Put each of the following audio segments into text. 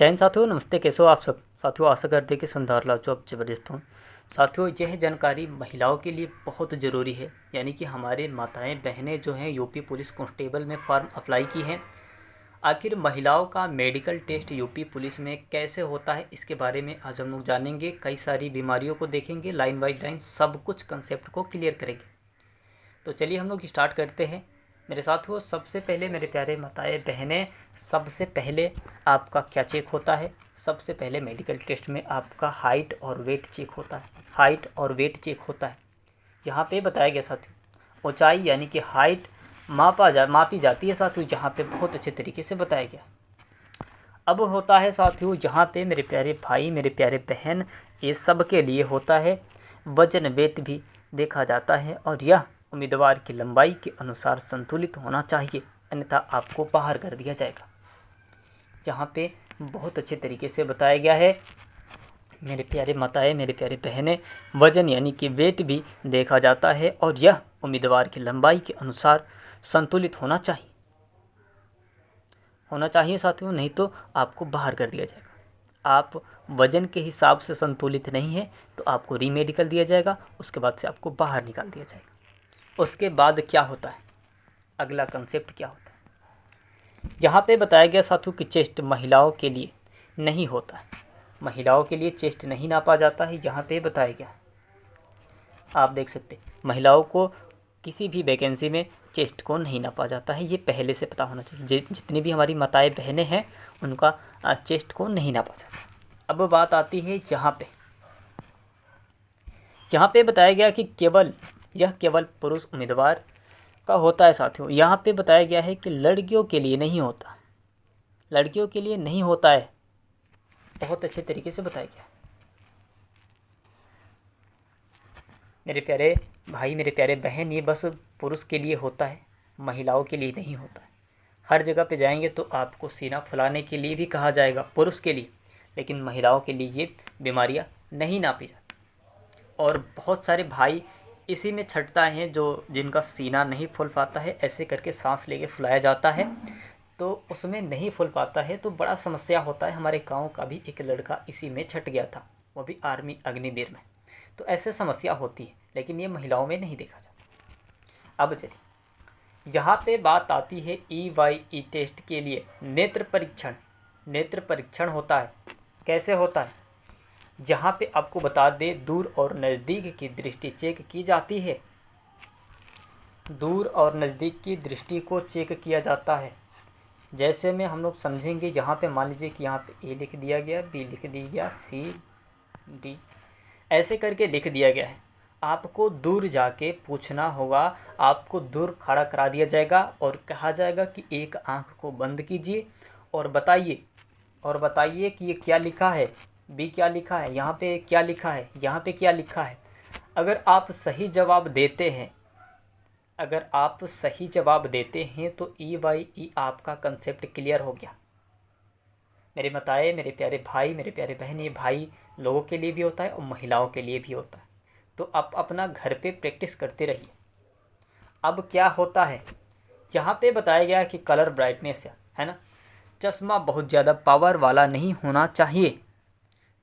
जय हिंद साथियों, नमस्ते। कैसे हो आप सब साथियों? आशा करते हैं कि संधार लाओ आप ज़बरदस्त हों। साथियों, यह जानकारी महिलाओं के लिए बहुत ज़रूरी है, यानी कि हमारे माताएं बहनें जो हैं यूपी पुलिस कांस्टेबल में फॉर्म अप्लाई की हैं। आखिर महिलाओं का मेडिकल टेस्ट यूपी पुलिस में कैसे होता है, इसके बारे में आज हम लोग जानेंगे। कई सारी बीमारियों को देखेंगे, लाइन बाई लाइन सब कुछ कंसेप्ट को क्लियर करेंगे। तो चलिए हम लोग स्टार्ट करते हैं। मेरे साथ हो सबसे पहले मेरे प्यारे माताएं बहनें, सबसे पहले आपका क्या चेक होता है? सबसे पहले मेडिकल टेस्ट में आपका हाइट और वेट चेक होता है। हाइट और वेट चेक होता है। यहाँ पे बताया गया साथियों, ऊंचाई यानी कि हाइट मापी जाती है साथियों, जहाँ पे बहुत अच्छे तरीके से बताया गया। अब होता है साथियों, जहाँ पे मेरे प्यारे भाई मेरे प्यारे बहन, ये सब के लिए होता है वजन वेट भी देखा जाता है, और यह उम्मीदवार की लंबाई के अनुसार संतुलित होना चाहिए, अन्यथा आपको बाहर कर दिया जाएगा। जहाँ पे बहुत अच्छे तरीके से बताया गया है मेरे प्यारे माताएं मेरे प्यारे बहनें, वजन यानी कि वेट भी देखा जाता है, और यह उम्मीदवार की लंबाई के अनुसार संतुलित होना चाहिए साथियों, नहीं तो आपको बाहर कर दिया जाएगा। आप वजन के हिसाब से संतुलित नहीं है तो आपको रीमेडिकल दिया जाएगा, उसके बाद से आपको बाहर निकाल दिया जाएगा। उसके बाद क्या होता है, अगला कंसेप्ट क्या होता है? यहाँ पे बताया गया साथियों कि चेस्ट महिलाओं के लिए नहीं होता है। महिलाओं के लिए चेस्ट नहीं नापा जाता है, यहाँ पे बताया गया। आप देख सकते महिलाओं को किसी भी वैकेंसी में चेस्ट को नहीं नापा जाता है, ये पहले से पता होना चाहिए। जितनी भी हमारी माताएं बहनें हैं उनका चेस्ट को नहीं नापा जाता। अब बात आती है यहाँ पे बताया गया कि केवल पुरुष उम्मीदवार का होता है साथियों। यहाँ पे बताया गया है कि लड़कियों के लिए नहीं होता, लड़कियों के लिए नहीं होता है। बहुत अच्छे तरीके से बताया गया। मेरे प्यारे भाई मेरे प्यारे बहन, ये बस पुरुष के लिए होता है, महिलाओं के लिए नहीं होता है। हर जगह पे जाएंगे तो आपको सीना फुलाने के लिए भी कहा जाएगा पुरुष के लिए, लेकिन महिलाओं के लिए ये बीमारियां नहीं नापी जाती। और बहुत सारे भाई इसी में छटता है, जो जिनका सीना नहीं फूल पाता है, ऐसे करके सांस लेके फुलाया जाता है तो उसमें नहीं फूल पाता है, तो बड़ा समस्या होता है। हमारे गाँव का भी एक लड़का इसी में छट गया था, वो भी आर्मी अग्निवीर में। तो ऐसे समस्या होती है, लेकिन ये महिलाओं में नहीं देखा जाता। अब चलिए, यहाँ पे बात आती है EYE टेस्ट के लिए नेत्र परीक्षण होता है। कैसे होता है? जहाँ पे आपको बता दे, दूर और नज़दीक की दृष्टि चेक की जाती है। दूर और नज़दीक की दृष्टि को चेक किया जाता है। जैसे में हम लोग समझेंगे, जहाँ पे मान लीजिए कि यहाँ पे A लिख दिया गया, B लिख दिया गया, C D ऐसे करके लिख दिया गया है। आपको दूर जाके पूछना होगा, आपको दूर खड़ा करा दिया जाएगा और कहा जाएगा कि एक आंख को बंद कीजिए और बताइए कि ये क्या लिखा है, बी क्या लिखा है, यहाँ पे क्या लिखा है, यहाँ पे क्या लिखा है। अगर आप सही जवाब देते हैं तो EYE आपका कंसेप्ट क्लियर हो गया। मेरे माताएं मेरे प्यारे भाई मेरे प्यारे बहन, ये भाई लोगों के लिए भी होता है और महिलाओं के लिए भी होता है, तो आप अपना घर पे प्रैक्टिस करते रहिए। अब क्या होता है, यहाँ पे बताया गया कि कलर ब्राइटनेस है ना, चश्मा बहुत ज़्यादा पावर वाला नहीं होना चाहिए।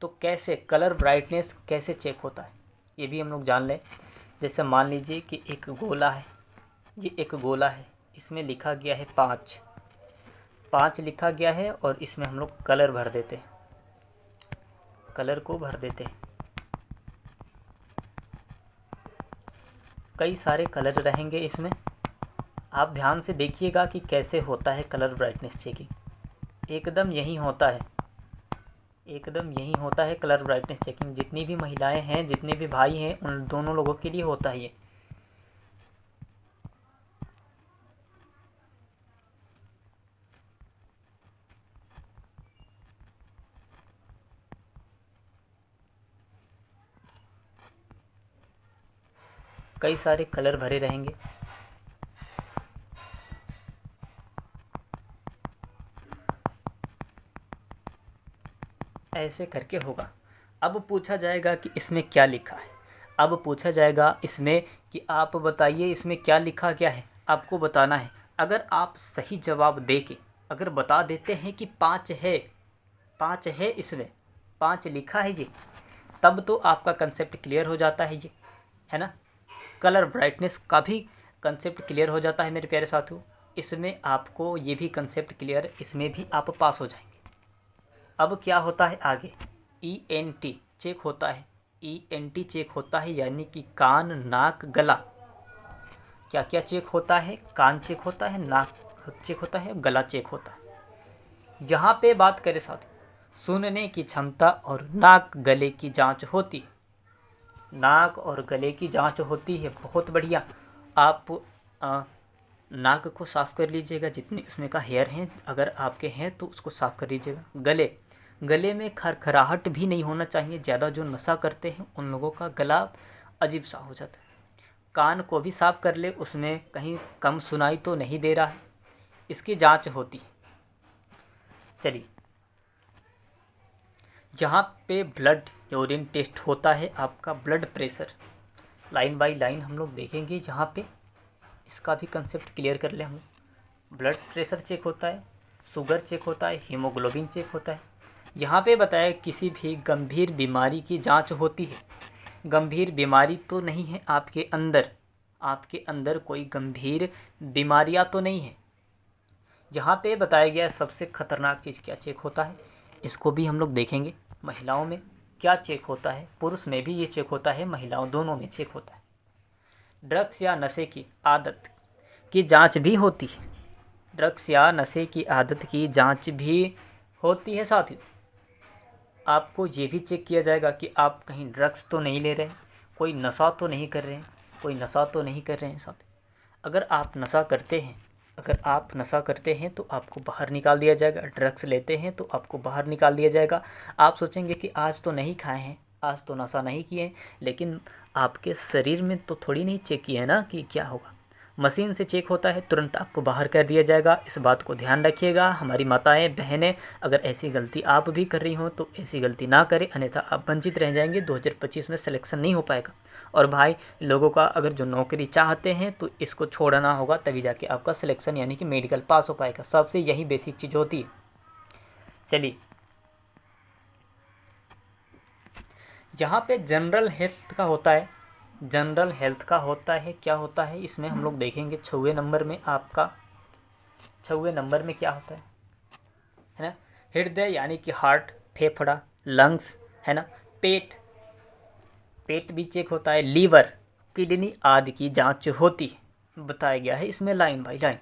तो कैसे कलर ब्राइटनेस कैसे चेक होता है, ये भी हम लोग जान लें। जैसे मान लीजिए कि एक गोला है, ये एक गोला है, इसमें लिखा गया है 5 लिखा गया है, और इसमें हम लोग कलर भर देते हैं, कलर को भर देते हैं। कई सारे कलर रहेंगे इसमें, आप ध्यान से देखिएगा कि कैसे होता है कलर ब्राइटनेस चेकिंग। एकदम यही होता है कलर ब्राइटनेस चेकिंग। जितनी भी महिलाएं हैं, जितने भी भाई हैं, उन दोनों लोगों के लिए होता है ये। कई सारे कलर भरे रहेंगे। ऐसे करके होगा। अब पूछा जाएगा कि इसमें क्या लिखा है, अब पूछा जाएगा इसमें कि आप बताइए इसमें क्या लिखा गया है, आपको बताना है। अगर आप सही जवाब दे के अगर बता देते हैं कि 5 है, 5 है इसमें, 5 लिखा है ये, तब तो आपका कंसेप्ट क्लियर हो जाता है ये, है ना। कलर ब्राइटनेस का भी कंसेप्ट क्लियर हो जाता है मेरे प्यारे साथियों। इसमें आपको ये भी कंसेप्ट क्लियर, इसमें भी आप पास हो जाएंगे। अब क्या होता है आगे, ENT चेक होता है। ENT चेक होता है यानी कि कान, नाक, गला। क्या क्या चेक होता है, कान चेक होता है, नाक चेक होता है, गला चेक होता है। यहाँ पे बात करें साथियों, सुनने की क्षमता और नाक गले की जांच होती है। नाक और गले की जांच होती है, बहुत बढ़िया। आप नाक को साफ़ कर लीजिएगा, जितने उसमें का हेयर हैं अगर आपके हैं तो उसको साफ़ कर लीजिएगा। गले में खरखराहट भी नहीं होना चाहिए। ज़्यादा जो नशा करते हैं उन लोगों का गला अजीब सा हो जाता है। कान को भी साफ़ कर ले, उसमें कहीं कम सुनाई तो नहीं दे रहा है, इसकी जांच होती है। चलिए, यहाँ पे ब्लड यूरिन टेस्ट होता है, आपका blood pressure line by line हम लोग देखेंगे। यहाँ पे इसका भी कंसेप्ट क्लियर कर ले हम। ब्लड प्रेशर चेक होता है, शुगर चेक होता है, हीमोग्लोबिन चेक होता है। यहाँ पे बताया किसी भी गंभीर बीमारी की जांच होती है। गंभीर बीमारी तो नहीं है आपके अंदर कोई गंभीर बीमारियाँ तो नहीं है। यहाँ पे बताया गया सबसे खतरनाक चीज़ क्या चेक होता है, इसको भी हम लोग देखेंगे। महिलाओं में क्या चेक होता है, पुरुष में भी ये चेक होता है, महिलाओं दोनों में चेक होता है। ड्रग्स या नशे की आदत की जांच भी होती है। ड्रग्स या नशे की आदत की जांच भी होती है। साथ ही आपको ये भी चेक किया जाएगा कि आप कहीं ड्रग्स तो नहीं ले रहे, कोई नशा तो नहीं कर रहे हैं। साथ अगर आप नशा करते हैं तो आपको बाहर निकाल दिया जाएगा। ड्रग्स लेते हैं तो आपको बाहर निकाल दिया जाएगा। आप सोचेंगे कि आज तो नहीं खाए हैं, आज तो नशा नहीं किए, लेकिन आपके शरीर में तो थोड़ी नहीं चेक किया है ना कि क्या होगा। मशीन से चेक होता है, तुरंत आपको बाहर कर दिया जाएगा। इस बात को ध्यान रखिएगा हमारी माताएं बहनें, अगर ऐसी गलती आप भी कर रही हो तो ऐसी गलती ना करें, अन्यथा आप वंचित रह जाएंगे। 2025 में सिलेक्शन नहीं हो पाएगा। और भाई लोगों का अगर जो नौकरी चाहते हैं तो इसको छोड़ना होगा, तभी जाके आपका सिलेक्शन यानी कि मेडिकल पास हो पाएगा। सबसे यही बेसिक चीज़ होती है। चलिए, यहाँ पे जनरल हेल्थ का होता है। क्या होता है इसमें हम लोग देखेंगे। 6वें नंबर में क्या होता है ना। हृदय यानी कि हार्ट, फेफड़ा, लंग्स, है ना। पेट भी चेक होता है। लीवर, किडनी आदि की जांच होती है, बताया गया है इसमें लाइन बाय लाइन।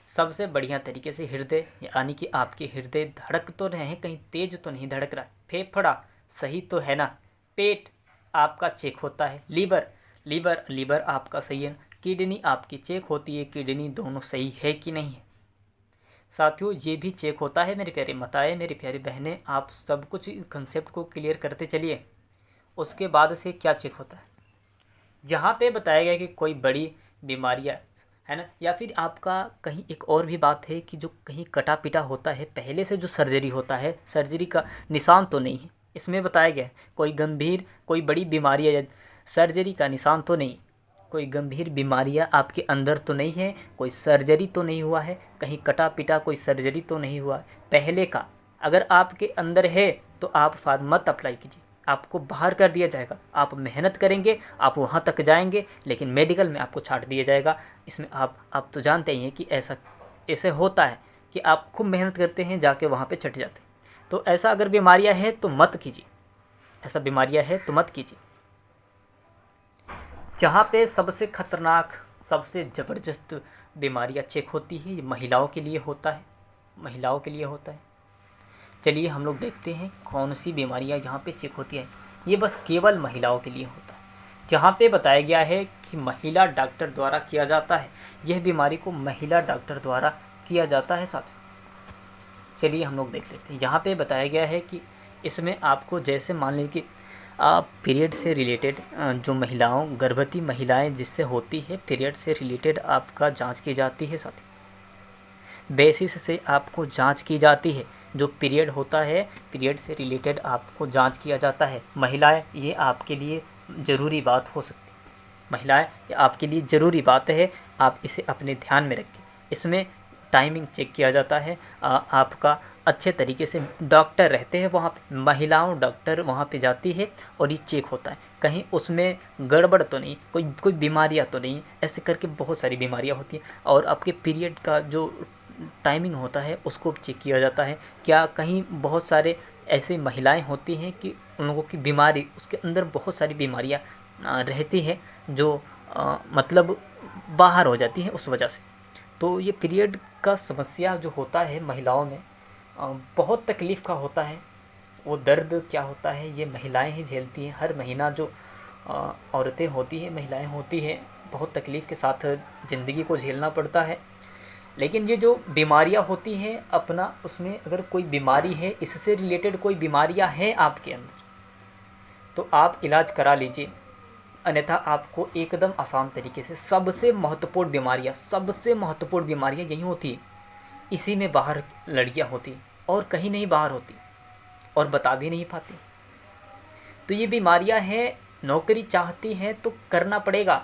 सबसे बढ़िया तरीके से हृदय यानी कि आपके हृदय धड़क तो रहे हैं, कहीं तेज तो नहीं धड़क रहा है। फेफड़ा सही तो है ना। पेट आपका चेक होता है। लीवर आपका सही है। किडनी आपकी चेक होती है, किडनी दोनों सही है कि नहीं है। साथियों ये भी चेक होता है। मेरे प्यारे माताएं, मेरी प्यारी बहनें, आप सब कुछ कंसेप्ट को क्लियर करते चलिए। उसके बाद से क्या चेक होता है, यहाँ पे बताया गया कि कोई बड़ी बीमारियाँ, है ना, या फिर आपका कहीं एक और भी बात है कि जो कहीं कटा पिटा होता है, पहले से जो सर्जरी होता है, सर्जरी का निशान तो नहीं है। इसमें बताया गया है कोई बड़ी बीमारी या सर्जरी का निशान तो नहीं, कोई गंभीर बीमारियां आपके अंदर तो नहीं है, कोई सर्जरी तो नहीं हुआ है, कहीं कटा पिटा कोई सर्जरी तो नहीं हुआ है पहले का। अगर आपके अंदर है तो आप फार्म मत अप्लाई कीजिए, आपको बाहर कर दिया जाएगा। आप मेहनत करेंगे, आप वहाँ तक जाएंगे, लेकिन मेडिकल में आपको छांट दिया जाएगा। इसमें आप तो जानते ही हैं कि ऐसे होता है कि आप खूब मेहनत करते हैं, जाके वहाँ पे छट जाते हैं। तो ऐसा अगर बीमारियाँ हैं तो मत कीजिए, जहाँ पे सबसे खतरनाक, सबसे ज़बरदस्त बीमारियाँ चेक होती है, ये महिलाओं के लिए होता है। चलिए हम लोग देखते हैं कौन सी बीमारियाँ यहाँ पे चेक होती हैं। ये बस केवल महिलाओं के लिए होता है, जहाँ पे बताया गया है कि महिला डॉक्टर द्वारा किया जाता है। यह बीमारी को महिला डॉक्टर द्वारा किया जाता है। साथ चलिए हम लोग देख लेते हैं। यहाँ पे बताया गया है कि इसमें आपको जैसे मान लीजिए कि पीरियड से रिलेटेड जो गर्भवती महिलाएं जिससे होती है, पीरियड से रिलेटेड आपका जांच की जाती है। साथ बेसिस से आपको जांच की जाती है। जो पीरियड होता है, पीरियड से रिलेटेड आपको जांच किया जाता है। महिलाएं, ये आपके लिए ज़रूरी बात हो सकती है। महिलाएं, ये आपके लिए ज़रूरी बात है, आप इसे अपने ध्यान में रखें। इसमें टाइमिंग चेक किया जाता है, आपका अच्छे तरीके से डॉक्टर रहते हैं वहाँ पे, महिलाओं डॉक्टर वहाँ पे जाती है और ये चेक होता है कहीं उसमें गड़बड़ तो नहीं, कोई कोई बीमारियाँ तो नहीं, ऐसे करके बहुत सारी बीमारियाँ होती हैं। और आपके पीरियड का जो टाइमिंग होता है उसको चेक किया जाता है। क्या कहीं बहुत सारे ऐसी महिलाएं होती हैं कि उन लोगों की बीमारी, उसके अंदर बहुत सारी बीमारियां रहती हैं जो मतलब बाहर हो जाती हैं उस वजह से। तो ये पीरियड का समस्या जो होता है महिलाओं में बहुत तकलीफ़ का होता है। वो दर्द क्या होता है ये महिलाएं ही झेलती हैं। हर महीना जो औरतें होती हैं, महिलाएं होती हैं, बहुत तकलीफ़ के साथ ज़िंदगी को झेलना पड़ता है। लेकिन ये जो बीमारियां होती हैं अपना, उसमें अगर कोई बीमारी है, इससे रिलेटेड कोई बीमारियां हैं आपके अंदर, तो आप इलाज करा लीजिए। अन्यथा आपको एकदम आसान तरीके से सबसे महत्वपूर्ण बीमारियां यही होती है, इसी में बाहर लड़कियां होती और कहीं नहीं बाहर होती और बता भी नहीं पाती। तो ये बीमारियां हैं, नौकरी चाहती हैं तो करना पड़ेगा,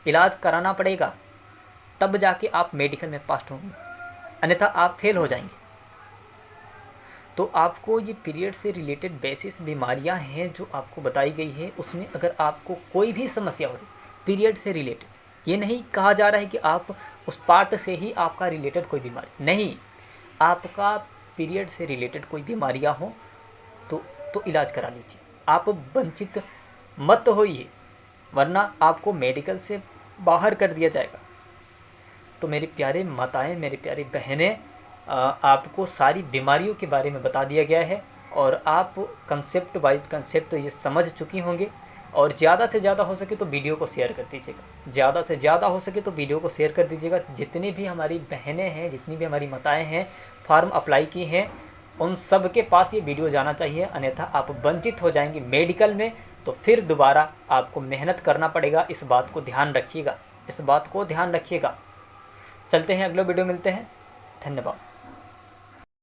इलाज कराना पड़ेगा, तब जाके आप मेडिकल में पास होंगे, अन्यथा आप फेल हो जाएंगे। तो आपको ये पीरियड से रिलेटेड बेसिस बीमारियां हैं जो आपको बताई गई है, उसमें अगर आपको कोई भी समस्या हो रही पीरियड से रिलेटेड, ये नहीं कहा जा रहा है कि आप उस पार्ट से ही आपका रिलेटेड कोई बीमारी नहीं, आपका पीरियड से रिलेटेड कोई बीमारियां हो तो इलाज करा लीजिए। आप वंचित मत होइए, वरना आपको मेडिकल से बाहर कर दिया जाएगा। तो मेरी प्यारे माताएं, मेरी प्यारी बहनें, आपको सारी बीमारियों के बारे में बता दिया गया है और आप कंसेप्ट बाय कंसेप्ट ये समझ चुकी होंगे। और ज़्यादा से ज़्यादा हो सके तो वीडियो को शेयर कर दीजिएगा, ज़्यादा से ज़्यादा हो सके तो वीडियो को शेयर कर दीजिएगा। जितनी भी हमारी बहनें हैं, जितनी भी हमारी माताएं हैं, फार्म अप्लाई की हैं, उन सब के पास ये वीडियो जाना चाहिए, अन्यथा आप वंचित हो जाएंगे मेडिकल में। तो फिर दोबारा आपको मेहनत करना पड़ेगा। इस बात को ध्यान रखिएगा, इस बात को ध्यान रखिएगा। चलते हैं, अगले वीडियो मिलते हैं। धन्यवाद।